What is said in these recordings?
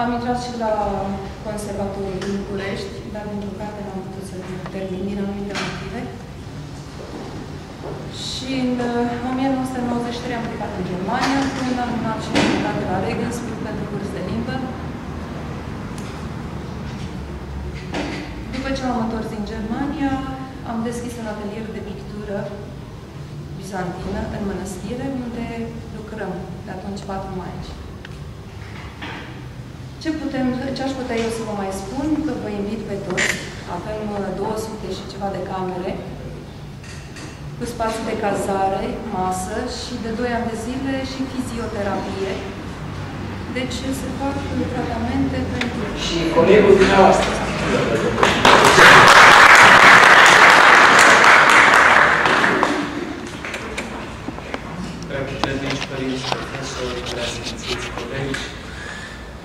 Am intrat și la Conservatorul din București, dar din păcate n-am putut să termin din anumite motive. Și în 1993 am plecat în Germania, când am urmat și plecat de la Regensburg pentru curs de limbă. După ce m-am întors din Germania, am deschis un atelier de pictură bizantină în mănăstire, unde lucrăm de atunci 4 ani. Ce aș putea eu să vă mai spun? Că vă invit pe toți. Avem 200 și ceva de camere, cu spații de cazare, masă și de 2 ani de zile și fizioterapie. Deci se fac tratamente pentru... Și colegul dumneavoastră. Preacucernici părinți, profesori, preasfințiți colegi,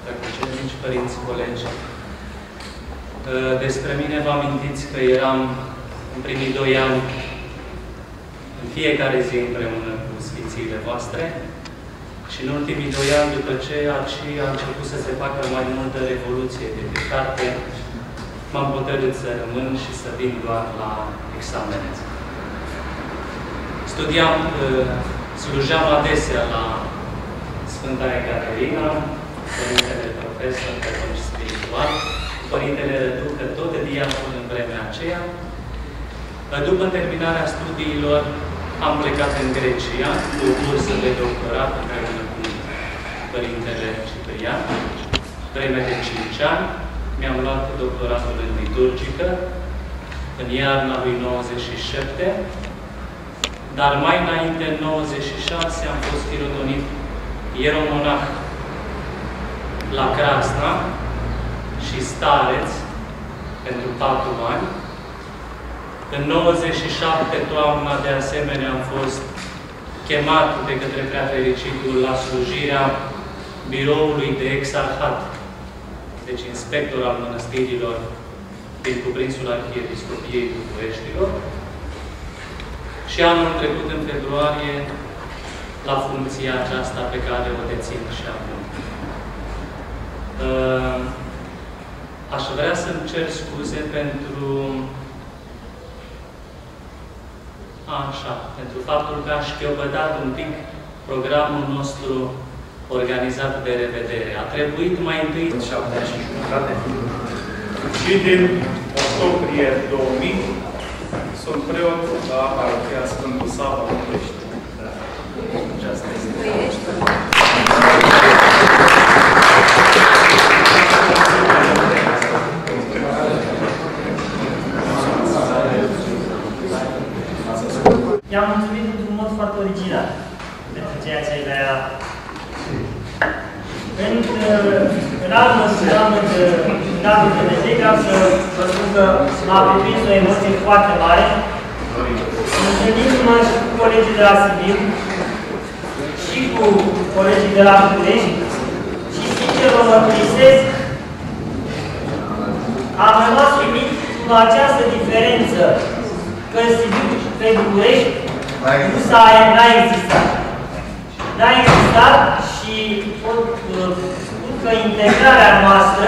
preacucernici părinți, colegi. Despre mine vă amintiți că eram în primii 2 ani în fiecare zi împreună cu sfințiile voastre și în ultimii 2 ani, după ce a început să se facă mai multă revoluție de carte, m-am hotărât să rămân și să vin doar la examene. Studiam, slujeam adesea la Sfânta Ecaterina, Părintele Profesor, atunci spiritual, Părintele Răducă, tot de diacon în vremea aceea. După terminarea studiilor, am plecat în Grecia cu o cursă de doctorat împreună cu Părintele Ciprian, vreme de 5 ani. Mi-am luat doctoratul în liturgică, în iarna lui 97, dar mai înainte, în 96, am fost chirotonit ieromonah la Crasna și stareț pentru 4 ani. În 97, toamna, de asemenea, am fost chemat de către Preafericitul la slujirea biroului de exarhat, deci inspector al mănăstirilor din cuprinsul Arhiepiscopiei Bucureștilor. Și anul trecut, în februarie, la funcția aceasta pe care o dețin și acum. Aș vrea să-mi cer scuze pentru pentru faptul că aș șchiopădat un pic programul nostru organizat de revedere. A trebuit mai întâi 7 ani și jumătate. Și din octombrie 2000 sunt preot la Parohia Sfântul Sava București. Aceasta este. I-am mulțumit într-un mod foarte original pentru ceea ce le-a... În altul de zi, vreau să vă spun că m-a prins o emoție foarte mare. Întâlnindu-mă și cu colegii de la Sibiu și cu colegii de la București și, sincer, vă mărturisesc, am rămas uimit cu această diferență că Sibiu pe București n-a existat. N-a existat și pot spun că integrarea noastră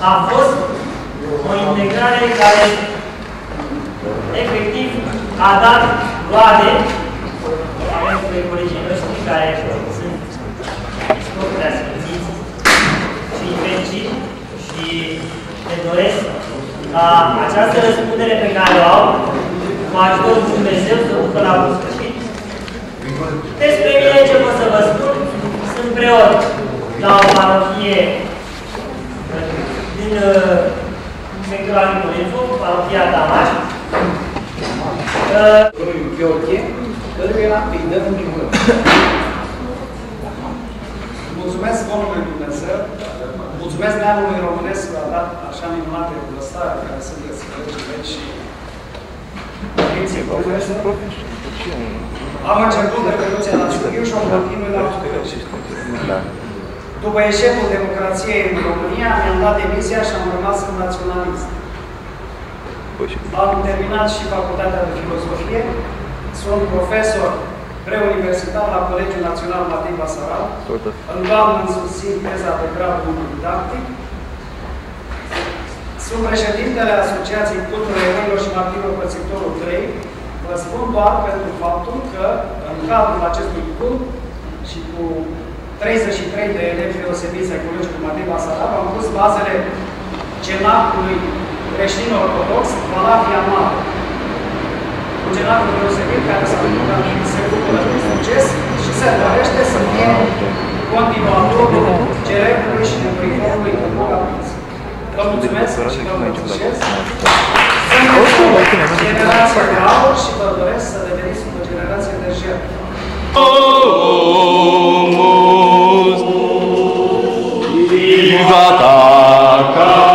a fost o integrare care efectiv a dat roade. Avem pe colegii noștri care sunt episcopi preasfințiți și fericiți și ne doresc ca această răspundere pe care o au, cu ajutorul Dumnezeu, să ducă la bun sfârșit. Despre mine, ce pot să vă spun, sunt preot la o parohie din sectorul Nicolețu, parohia Damaș. Lui Gheorghe, căruia îi dăm un minut. Mulțumesc Bunului Dumnezeu, mulțumesc neamului românesc că a dat așa minunate lăsare care sunt descălăci aici și părinții profesori. Am început Revoluția la Ciuchiu și am continuat la București. După eșecul democrației în România, mi-am dat demisia și am rămas în naționalist. Am terminat și facultatea de filozofie, sunt profesor preuniversitar la Colegiul Național Matei Basarab. În toamnă îmi susțin teza de gradul 1 didactic. Sunt președintele Asociației Culturii Eroilor și Martirilor pe sectorul 3. Vă spun doar pentru faptul că în cadrul acestui cult și cu 33 de elevi deosebiți ai Colegiului Matei Basarab am pus bazele cenacului creștin-ortodox Valavia Mare. Un cenacul deosebit care se bucură de succes și se dorește să fie continuatorul celebrului și nemuritorului în Boga Prinț. Vă mulțumesc și vă mulțumesc. Sunteți o generație de aur și vă doresc să deveniți o generație de jertfă. Viva ta